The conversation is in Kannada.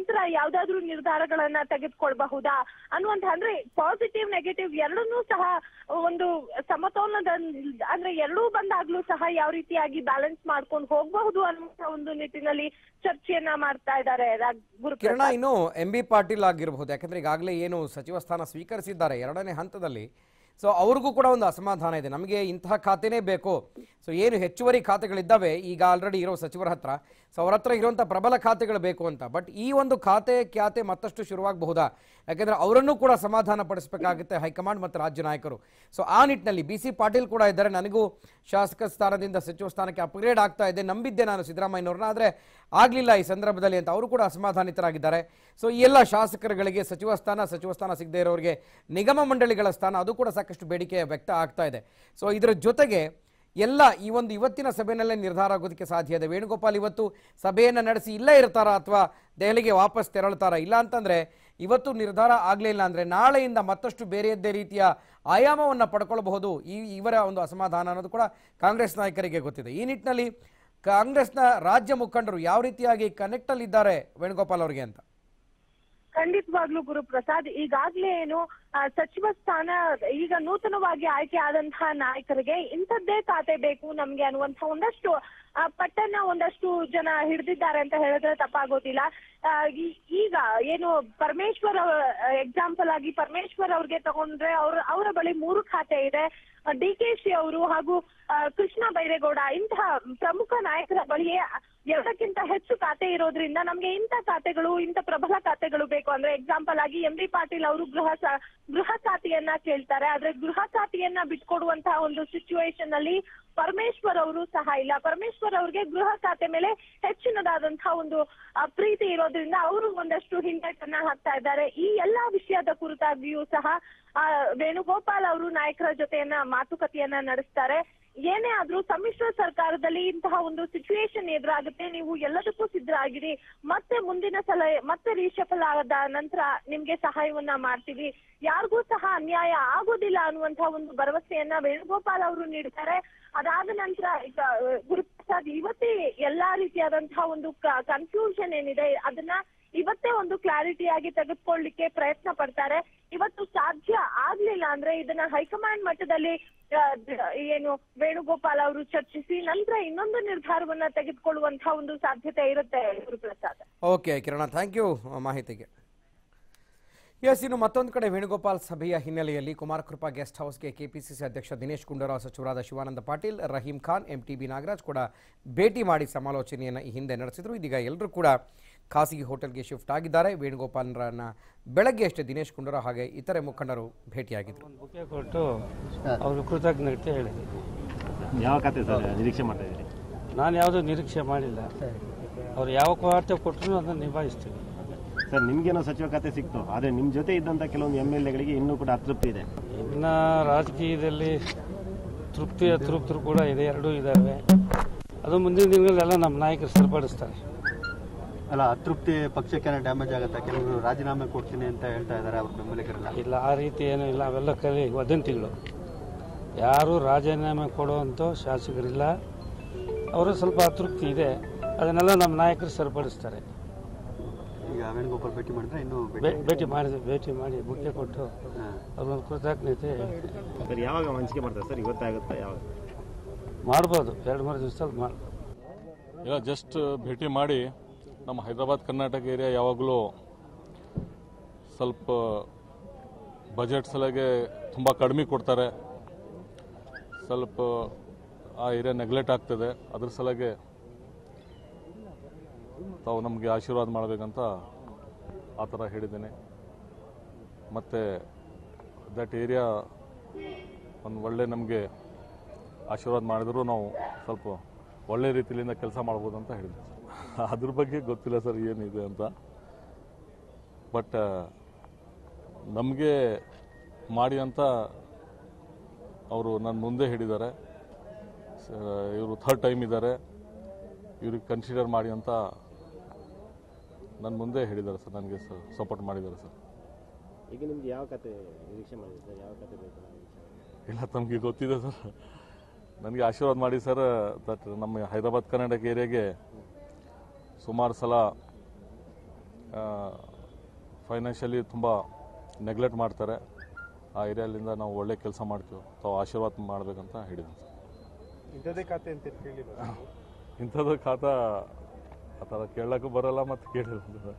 ನಂತರ ಯಾವ್ದಾದ್ರು ನಿರ್ಧಾರಗಳನ್ನ ತೆಗೆದುಕೊಳ್ಬಹುದಾ ಅನ್ನುವಂತ, ಅಂದ್ರೆ ಪಾಸಿಟಿವ್ ನೆಗೆಟಿವ್ ಎರಡನ್ನೂ ಸಹ ಒಂದು ಸಮತೋಲನದ, ಅಂದ್ರೆ ಎರಡೂ ಬಂದಾಗ್ಲೂ ಸಹ ಯಾವ ರೀತಿಯಾಗಿ ಬ್ಯಾಲೆನ್ಸ್ ಮಾಡ್ಕೊಂಡು ಹೋಗಬಹುದು ಅನ್ನುವಂತ ಒಂದು ನಿಟ್ಟಿನಲ್ಲಿ ಚರ್ಚೆಯನ್ನ ಮಾಡ್ತಾ ಇದ್ದಾರೆ ಕಿರಣ. ಇನ್ನು MB ಪಾಟೀಲ್ ಆಗಿರಬಹುದು, ಯಾಕಂದ್ರೆ ಈಗಾಗಲೇ ಏನು ಸಚಿವ ಸ್ಥಾನ ಸ್ವೀಕರಿಸಿದ್ದಾರೆ ಎರಡನೇ ಹಂತದಲ್ಲಿ, ಸೊ ಅವ್ರಿಗೂ ಕೂಡ ಒಂದು ಅಸಮಾಧಾನ ಇದೆ, ನಮಗೆ ಇಂತಹ ಖಾತೆನೇ ಬೇಕು. ಸೊ ಏನು ಹೆಚ್ಚುವರಿ ಖಾತೆಗಳಿದ್ದಾವೆ ಈಗ ಆಲ್ರೆಡಿ ಇರೋ ಸಚಿವರ ಹತ್ರ, ಸೊ ಅವ್ರ ಹತ್ರ ಇರುವಂಥ ಪ್ರಬಲ ಖಾತೆಗಳು ಬೇಕು ಅಂತ. ಬಟ್ ಈ ಒಂದು ಖ್ಯಾತೆ ಮತ್ತಷ್ಟು ಶುರುವಾಗಬಹುದಾ? ಯಾಕೆಂದರೆ ಅವರನ್ನು ಕೂಡ ಸಮಾಧಾನ ಪಡಿಸಬೇಕಾಗುತ್ತೆ ಹೈಕಮಾಂಡ್ ಮತ್ತು ರಾಜ್ಯ ನಾಯಕರು. ಸೊ ಆ ನಿಟ್ಟಿನಲ್ಲಿ BC ಪಾಟೀಲ್ ಕೂಡ ಇದ್ದಾರೆ. ನನಗೂ ಶಾಸಕ ಸ್ಥಾನದಿಂದ ಸಚಿವ ಸ್ಥಾನಕ್ಕೆ ಅಪ್ಗ್ರೇಡ್ ಆಗ್ತಾ ಇದೆ, ನಂಬಿದ್ದೆ ನಾನು ಸಿದ್ದರಾಮಯ್ಯನವ್ರನ್ನ, ಆದರೆ ಆಗಲಿಲ್ಲ ಈ ಸಂದರ್ಭದಲ್ಲಿ ಅಂತ ಅವರು ಕೂಡ ಅಸಮಾಧಾನಿತರಾಗಿದ್ದಾರೆ. ಸೊ ಈ ಎಲ್ಲ ಶಾಸಕರುಗಳಿಗೆ ಸಚಿವ ಸ್ಥಾನ ಸಿಗದೇ ಇರೋರಿಗೆ ನಿಗಮ ಮಂಡಳಿಗಳ ಸ್ಥಾನ, ಅದು ಕೂಡ ಸಾಕಷ್ಟು ಬೇಡಿಕೆ ವ್ಯಕ್ತ ಆಗ್ತಾ ಇದೆ. ಸೊ ಇದರ ಜೊತೆಗೆ ಎಲ್ಲ ಇವತ್ತಿನ ಸಭೆಯಲ್ಲೇ ನಿರ್ಧಾರ ಆಗೋದಕ್ಕೆ ಸಾಧ್ಯ ಇದೆ. ವೇಣುಗೋಪಾಲ್ ಇವತ್ತು ಸಭೆಯನ್ನು ನಡೆಸಿ ಇಲ್ಲೇ ಇರ್ತಾರಾ ಅಥವಾ ದೆಹಲಿಗೆ ವಾಪಸ್ ತೆರಳ್ತಾರಾ? ಇಲ್ಲ ಅಂತಂದರೆ ಇವತ್ತು ನಿರ್ಧಾರ ಆಗಲೇ ಇಲ್ಲ ಅಂದರೆ ನಾಳೆಯಿಂದ ಮತ್ತಷ್ಟು ಬೇರೆಯದ್ದೇ ರೀತಿಯ ಆಯಾಮವನ್ನು ಪಡ್ಕೊಳ್ಬಹುದು ಇವರ ಒಂದು ಅಸಮಾಧಾನ ಅನ್ನೋದು ಕೂಡ ಕಾಂಗ್ರೆಸ್ ನಾಯಕರಿಗೆ ಗೊತ್ತಿದೆ. ಈ ನಿಟ್ಟಿನಲ್ಲಿ ಕಾಂಗ್ರೆಸ್ನ ರಾಜ್ಯ ಮುಖಂಡರು ಯಾವ ರೀತಿಯಾಗಿ ಕನೆಕ್ಟಲ್ಲಿದ್ದಾರೆ ವೇಣುಗೋಪಾಲ್ ಅವರಿಗೆ ಅಂತ? ಖಂಡಿತವಾಗ್ಲೂ ಗುರುಪ್ರಸಾದ್, ಈಗಾಗ್ಲೇ ಏನು ಸಚಿವ ಸ್ಥಾನ ಈಗ ನೂತನವಾಗಿ ಆಯ್ಕೆ ಆದಂತಹ ನಾಯಕರಿಗೆ ಇಂಥದ್ದೇ ಖಾತೆ ಬೇಕು ನಮ್ಗೆ ಅನ್ನುವಂಥ ಒಂದಷ್ಟು ಪಟ್ಟನ್ನ ಒಂದಷ್ಟು ಜನ ಹಿಡಿದಿದ್ದಾರೆ ಅಂತ ಹೇಳಿದ್ರೆ ತಪ್ಪಾಗೋದಿಲ್ಲ. ಈಗ ಏನು ಪರಮೇಶ್ವರ್ ಎಕ್ಸಾಂಪಲ್ ಆಗಿ ಪರಮೇಶ್ವರ್ ಅವ್ರಿಗೆ ತಗೊಂಡ್ರೆ ಅವರ ಬಳಿ 3 ಖಾತೆ ಇದೆ. DKC ಅವರು ಹಾಗೂ ಕೃಷ್ಣ ಬೈರೇಗೌಡ ಇಂತಹ ಪ್ರಮುಖ ನಾಯಕರ ಬಳಿಯೇ 2ಕ್ಕಿಂತ ಹೆಚ್ಚು ಖಾತೆ ಇರೋದ್ರಿಂದ ನಮ್ಗೆ ಇಂಥ ಖಾತೆಗಳು, ಇಂಥ ಪ್ರಬಲ ಖಾತೆಗಳು ಬೇಕು. ಅಂದ್ರೆ ಎಕ್ಸಾಂಪಲ್ ಆಗಿ MB ಪಾಟೀಲ್ ಅವರು ಗೃಹ ಖಾತೆಯನ್ನ ಕೇಳ್ತಾರೆ, ಆದ್ರೆ ಗೃಹ ಖಾತೆಯನ್ನ ಬಿಟ್ಕೊಡುವಂತಹ ಒಂದು ಸಿಚುವೇಶನ್ ಅಲ್ಲಿ ಪರಮೇಶ್ವರ್ ಅವರು ಸಹ ಇಲ್ಲ. ಪರಮೇಶ್ವರ್ ಅವ್ರಿಗೆ ಗೃಹ ಖಾತೆ ಮೇಲೆ ಹೆಚ್ಚಿನದಾದಂತಹ ಒಂದು ಪ್ರೀತಿ ಇರೋದ್ರಿಂದ ಅವರು ಒಂದಷ್ಟು ಹಿಂದೇಟನ್ನ ಹಾಕ್ತಾ ಇದ್ದಾರೆ. ಈ ಎಲ್ಲಾ ವಿಷಯದ ಕುರಿತಾಗಿಯೂ ಸಹ ವೇಣುಗೋಪಾಲ್ ಅವರು ನಾಯಕರ ಜೊತೆಯನ್ನ ಮಾತುಕತೆಯನ್ನ ನಡೆಸ್ತಾರೆ. ಏನೇ ಆದ್ರೂ ಸಮ್ಮಿಶ್ರ ಸರ್ಕಾರದಲ್ಲಿ ಇಂತಹ ಒಂದು ಸಿಚುವೇಶನ್ ಎದುರಾಗುತ್ತೆ, ನೀವು ಎಲ್ಲದಕ್ಕೂ ಸಿದ್ಧರಾಗಿರಿ, ಮತ್ತೆ ಮುಂದಿನ ಸಲ ಮತ್ತೆ ರೀಶಫಲ್ ಆದ ನಂತರ ನಿಮ್ಗೆ ಸಹಾಯವನ್ನ ಮಾಡ್ತೀವಿ, ಯಾರಿಗೂ ಸಹ ಅನ್ಯಾಯ ಆಗೋದಿಲ್ಲ ಅನ್ನುವಂತಹ ಒಂದು ಭರವಸೆಯನ್ನ ವೇಣುಗೋಪಾಲ್ ಅವರು ನೀಡ್ತಾರೆ. ಅದಾದ ನಂತರ ಈಗ ಗುರುಪ್ರಸಾದ್ ಇವತ್ತೇ ಎಲ್ಲಾ ರೀತಿಯಾದಂತಹ ಒಂದು ಕನ್ಫ್ಯೂಷನ್ ಏನಿದೆ ಅದನ್ನ ಇವತ್ತೇ ಒಂದು ಕ್ಲಾರಿಟಿಯಾಗಿ ತೆಗೆದುಕೊಳ್ಳಿಕ್ಕೆ ಪ್ರಯತ್ನ ಪಡ್ತಾರೆ. ಇವತ್ತು ಸಾಧ್ಯ ಆಗ್ಲಿಲ್ಲ ಅಂದ್ರೆ ಇದನ್ನ ಹೈಕಮಾಂಡ್ ಮಟ್ಟದಲ್ಲಿ ಏನು ವೇಣುಗೋಪಾಲ್ ಅವರು ಚರ್ಚಿಸಿ ನಂತರ ಇನ್ನೊಂದು ನಿರ್ಧಾರವನ್ನ ತೆಗೆದುಕೊಳ್ಳುವಂತಹ ಒಂದು ಸಾಧ್ಯತೆ ಇರುತ್ತೆ ಗುರುಪ್ರಸಾದ್. ಓಕೆ ಕಿರಣ, ಥ್ಯಾಂಕ್ ಯು ಮಾಹಿತಿಗೆ. ಎಸ್, ಇನ್ನು ಮತ್ತೊಂದು ಕಡೆ ವೇಣುಗೋಪಾಲ್ ಸಭೆಯ ಹಿನ್ನೆಲೆಯಲ್ಲಿ ಕುಮಾರ ಕೃಪಾ ಗೆಸ್ಟ್ ಹೌಸ್ಗೆ ಕೆಪಿಸಿಸಿ ಅಧ್ಯಕ್ಷ ದಿನೇಶ್ ಗುಂಡೂರಾವ್, ಸಚಿವರಾದ ಶಿವಾನಂದ ಪಾಟೀಲ್, ರಹೀಂ ಖಾನ್, MTB ನಾಗರಾಜ್ ಕೂಡ ಭೇಟಿ ಮಾಡಿ ಸಮಾಲೋಚನೆಯನ್ನು ಈ ಹಿಂದೆ ನಡೆಸಿದರು. ಇದೀಗ ಎಲ್ಲರೂ ಕೂಡ ಖಾಸಗಿ ಹೋಟೆಲ್ಗೆ ಶಿಫ್ಟ್ ಆಗಿದ್ದಾರೆ. ವೇಣುಗೋಪಾಲ್ರನ್ನ ಬೆಳಗ್ಗೆ ಅಷ್ಟೇ ದಿನೇಶ್ ಗುಂಡೂರಾವ್ ಹಾಗೆ ಇತರೆ ಮುಖಂಡರು ಭೇಟಿಯಾಗಿದ್ದರು. ಬುಕ್ಕೆ ಕೊಟ್ಟು ಅವರು ಕೃತಜ್ಞತೆ ಹೇಳಿದೆ. ಯಾವ ಖಾತೆ ಸರ್ ನಿರೀಕ್ಷೆ ಮಾಡ್ತಾ ಇದ್ದೀರಿ? ನಾನು ಯಾವುದೂ ನಿರೀಕ್ಷೆ ಮಾಡಿಲ್ಲ. ಅವ್ರು ಯಾವ ಖಾತೆ ಕೊಟ್ಟರು ಅದನ್ನು ನಿಭಾಯಿಸ್ತೀವಿ. ಸರ್, ನಿಮ್ಗೇನೋ ಸಚಿವ ಖಾತೆ ಸಿಕ್ತು, ಆದರೆ ನಿಮ್ಮ ಜೊತೆ ಇದ್ದಂಥ ಕೆಲವೊಂದು MLAಗಳಿಗೆ ಇನ್ನೂ ಕೂಡ ಅತೃಪ್ತಿ ಇದೆ. ಇನ್ನು ರಾಜಕೀಯದಲ್ಲಿ ತೃಪ್ತಿ ಅತೃಪ್ತರು ಕೂಡ ಇದೆ, ಎರಡೂ ಇದ್ದಾವೆ. ಅದು ಮುಂದಿನ ದಿನಗಳೆಲ್ಲ ನಮ್ಮ ನಾಯಕರು ಸರಿಪಡಿಸ್ತಾರೆ. ಅಲ್ಲ, ಅತೃಪ್ತಿ ಪಕ್ಷಕ್ಕೆ ಡ್ಯಾಮೇಜ್ ಆಗುತ್ತೆ, ಕೆಲವರು ರಾಜೀನಾಮೆ ಕೊಡ್ತೀನಿ ಅಂತ ಹೇಳ್ತಾ ಇದ್ದಾರೆ ಅವ್ರ ಬೆಂಬಲಿಗರೆಲ್ಲ. ಇಲ್ಲ, ಆ ರೀತಿ ಏನೂ ಇಲ್ಲ, ಅವೆಲ್ಲ ವದಂತಿಗಳು. ಯಾರು ರಾಜೀನಾಮೆ ಕೊಡುವಂಥ ಶಾಸಕರಿಲ್ಲ. ಅವರು ಸ್ವಲ್ಪ ಅತೃಪ್ತಿ ಇದೆ, ಅದನ್ನೆಲ್ಲ ನಮ್ಮ ನಾಯಕರು ಸರಿಪಡಿಸ್ತಾರೆ. ಈಗ ವೇಣುಗೋಪಾಲ್ ಭೇಟಿ ಮಾಡಿದ್ರೆ ಇನ್ನೂ ಭೇಟಿ ಮಾಡಿ ಬುಕ್ಕೆ ಕೊಟ್ಟು ಅವ್ರೊಂದು ಕೃತಜ್ಞತೆ. ಸರ್, ಯಾವಾಗ ಹಂಚಿಕೆ ಮಾಡ್ತಾರೆ ಸರ್? ಇವತ್ತಾಗುತ್ತಾ? ಯಾವಾಗ ಮಾಡ್ಬೋದು? 2-3 ದಿವಸದಲ್ಲಿ ಮಾಡ್ಬೋದು. ಇಲ್ಲ, ಜಸ್ಟ್ ಭೇಟಿ ಮಾಡಿ ನಮ್ಮ ಹೈದರಾಬಾದ್ ಕರ್ನಾಟಕ ಏರಿಯಾ ಯಾವಾಗಲೂ ಸ್ವಲ್ಪ ಬಜೆಟ್ ಸಲಗೆ ತುಂಬ ಕಡಿಮೆ ಕೊಡ್ತಾರೆ, ಸ್ವಲ್ಪ ಆ ಏರಿಯಾ ನೆಗ್ಲೆಕ್ಟ್ ಆಗ್ತದೆ. ಅದ್ರ ಸಲಗೆ ತಾವು ನಮಗೆ ಆಶೀರ್ವಾದ ಮಾಡಬೇಕಂತ ಆ ಥರ ಹೇಳಿದ್ದೇನೆ. ಮತ್ತು ದಟ್ ಏರಿಯಾ ಒಂದು ಒಳ್ಳೆ ನಮಗೆ ಆಶೀರ್ವಾದ ಮಾಡಿದರೂ ನಾವು ಸ್ವಲ್ಪ ಒಳ್ಳೆ ರೀತಿಯಿಂದ ಕೆಲಸ ಮಾಡ್ಬೋದು ಅಂತ ಹೇಳಿದ್ದೆ. ಅದ್ರ ಬಗ್ಗೆ ಗೊತ್ತಿಲ್ಲ ಸರ್ ಏನಿದೆ ಅಂತ, ಬಟ್ ನಮಗೆ ಮಾಡಿ ಅಂತ ಅವರು ನನ್ನ ಮುಂದೆ ಹೇಳಿದ್ದಾರೆ. ಇವರು 3rd ಟೈಮ್ ಇದ್ದಾರೆ, ಇವ್ರಿಗೆ ಕನ್ಸಿಡರ್ ಮಾಡಿ ಅಂತ ನನ್ನ ಮುಂದೆ ಹೇಳಿದ್ದಾರೆ ಸರ್, ನನಗೆ ಸಪೋರ್ಟ್ ಮಾಡಿದ್ದಾರೆ ಸರ್. ಈಗ ನಿಮ್ಗೆ ಯಾವ ಖಾತೆ ನಿರೀಕ್ಷೆ ಮಾಡಿದೆ ಸರ್? ಯಾವ ಖಾತೆ ಬೇಕು? ಇಲ್ಲ, ತಮಗೆ ಗೊತ್ತಿದೆ ಸರ್, ನನಗೆ ಆಶೀರ್ವಾದ ಮಾಡಿ ಸರ್. ದಟ್ ನಮ್ಮ ಹೈದರಾಬಾದ್ ಕರ್ನಾಟಕ ಏರಿಯಾಗೆ ಸುಮಾರು ಸಲ ಫೈನಾನ್ಷಿಯಲಿ ತುಂಬ ನೆಗ್ಲೆಕ್ಟ್ ಮಾಡ್ತಾರೆ. ಆ ಏರಿಯಾಲಿಂದ ನಾವು ಒಳ್ಳೆ ಕೆಲಸ ಮಾಡ್ತೀವಿ, ತಾವು ಆಶೀರ್ವಾದ ಮಾಡಬೇಕಂತ ಹೇಳಿದ್ದೀನಿ ಸರ್. ಇಂಥದ್ದೇ ಖಾತೆ ಅಂತ ಕೇಳಿಲ್ಲ. ಇಂಥದ್ದು ಖಾತಾ ಆ ಥರ ಕೇಳೋಕ್ಕೂ ಬರೋಲ್ಲ ಮತ್ತು ಕೇಳಿಲ್ಲ.